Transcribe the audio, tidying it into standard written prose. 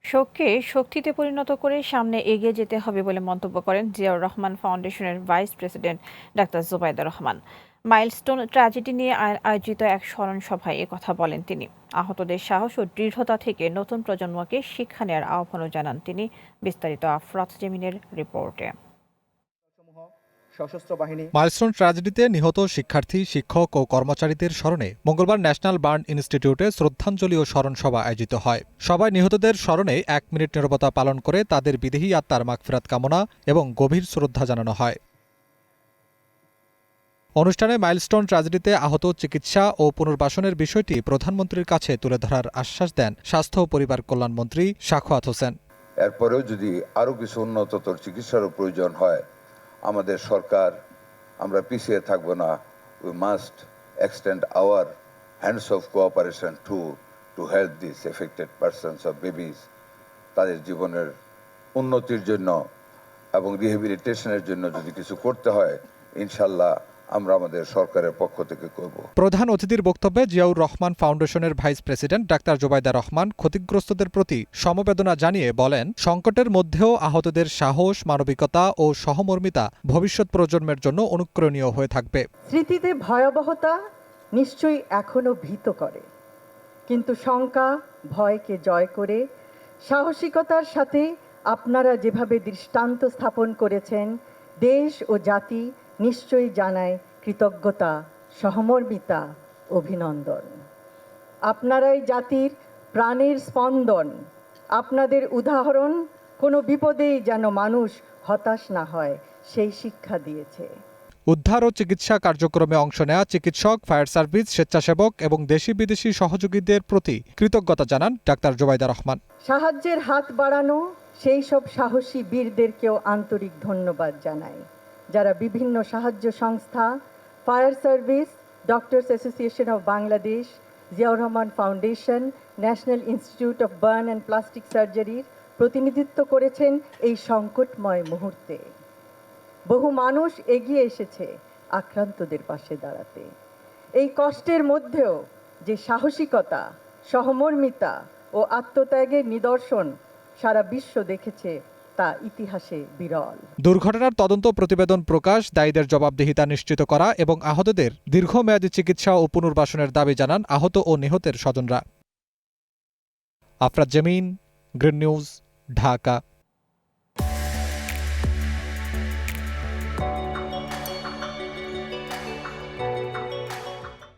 শোককে শক্তিতে পরিণত করে সামনে এগিয়ে যেতে হবে বলে মন্তব্য করেন জিয়াউর রহমান ফাউন্ডেশনের ভাইস প্রেসিডেন্ট ডাক্তার জুবাইদা রহমান। মাইলস্টোন ট্র্যাজেডি নিয়ে আয়োজিত এক স্মরণ সভায় কথা বলেন তিনি। আহতদের সাহস ও দৃঢ়তা থেকে নতুন প্রজন্মকে শিক্ষা নেওয়ার আহ্বানও জানান তিনি। বিস্তারিত আফরাত জেমিনের রিপোর্টে। মাইলস্টোন ট্র্যাজেডিতে নিহত শিক্ষার্থী, শিক্ষক ও কর্মচারীদের স্মরণে মঙ্গলবার ন্যাশনাল বার্ন ইনস্টিটিউটে শ্রদ্ধাঞ্জলি ও স্মরণ সভা আয়োজিত হয়। সবাই নিহতদের স্মরণে 1 মিনিট নীরবতা পালন করে তাদের বিদেহী আত্মার মাগফিরাত কামনা এবং গভীর শ্রদ্ধা জানানো হয়। অনুষ্ঠানে মাইলস্টোন ট্র্যাজেডিতে আহত চিকিৎসা ও পুনর্বাসনের বিষয়টি প্রধানমন্ত্রীর কাছে তুলে ধরার আশ্বাস দেন স্বাস্থ্য ও পরিবার কল্যাণ মন্ত্রী সাখাওয়াত হোসেন। এরপরেও যদি আরও কিছু উন্নততর চিকিৎসারও প্রয়োজন হয়, আমাদের সরকার, আমরা পিছিয়ে থাকব না। We must extend hour hands of cooperation to help this affected persons of babies. তাদের জীবনের উন্নতির জন্য এবং রিহেবিলিটেশনের জন্য যদি কিছু করতে হয়, ইনশাল্লাহ আমরা আমাদের সরকারের পক্ষ থেকে করব। প্রধান অতিথির বক্তব্যে জিয়াউর রহমান ফাউন্ডেশনের ভাইস প্রেসিডেন্ট ডাক্তার জুবাইদা রহমান ক্ষতিগ্রস্তদের প্রতি সমবেদনা জানিয়ে বলেন, সংকটের মধ্যেও আহতদের সাহস, মানবিকতা ও সহমর্মিতা ভবিষ্যৎ প্রজন্মের জন্য অনুকরণীয় হয়ে থাকবে। স্মৃতিতে ভয়াবহতা নিশ্চয়ই এখনো ভীত করে, কিন্তু শঙ্কা ভয়কে জয় করে সাহসিকতার সাথে আপনারা যেভাবে দৃষ্টান্ত স্থাপন করেছেন, দেশ ও জাতি নিশ্চয়ই জানায় কৃতজ্ঞতা, সহমর্মিতা, অভিনন্দন। আপনারাই জাতির প্রাণের স্পন্দন। আপনাদের উদাহরণ কোনো বিপদেই যেন মানুষ হতাশ না হয় সেই শিক্ষা দিয়েছে। উদ্ধার ও চিকিৎসা কার্যক্রমে অংশ নেওয়া চিকিৎসক, ফায়ার সার্ভিস, স্বেচ্ছাসেবক এবং দেশি বিদেশি সহযোগীদের প্রতি কৃতজ্ঞতা জানান ডাক্তার জুবাইদা রহমান। সাহায্যের হাত বাড়ানো সেই সব সাহসী বীরদেরকেও আন্তরিক ধন্যবাদ জানাই, যারা বিভিন্ন সাহায্য সংস্থা, fire service, doctors association of Bangladesh, Ziaur Rahman foundation, national institute of burn and plastic সার্জারির প্রতিনিধিত্ব করেছেন এই সংকটময় মুহূর্তে। বহু মানুষ এগিয়ে এসেছে আক্রান্তদের পাশে দাঁড়াতে। এই কষ্টের মধ্যেও যে সাহসিকতা, সহমর্মিতা ও আত্মত্যাগের নিদর্শন সারা বিশ্ব দেখেছে, তা ইতিহাসে বিরল। দুর্ঘটনার তদন্ত প্রতিবেদন প্রকাশ, দায়ীদের জবাবদিহিতা নিশ্চিত করা এবং আহতদের দীর্ঘমেয়াদী চিকিৎসা ও পুনর্বাসনের দাবি জানান আহত ও নিহতের স্বজনরা। আফরাত জেমিন, গ্রিন নিউজ, ঢাকা।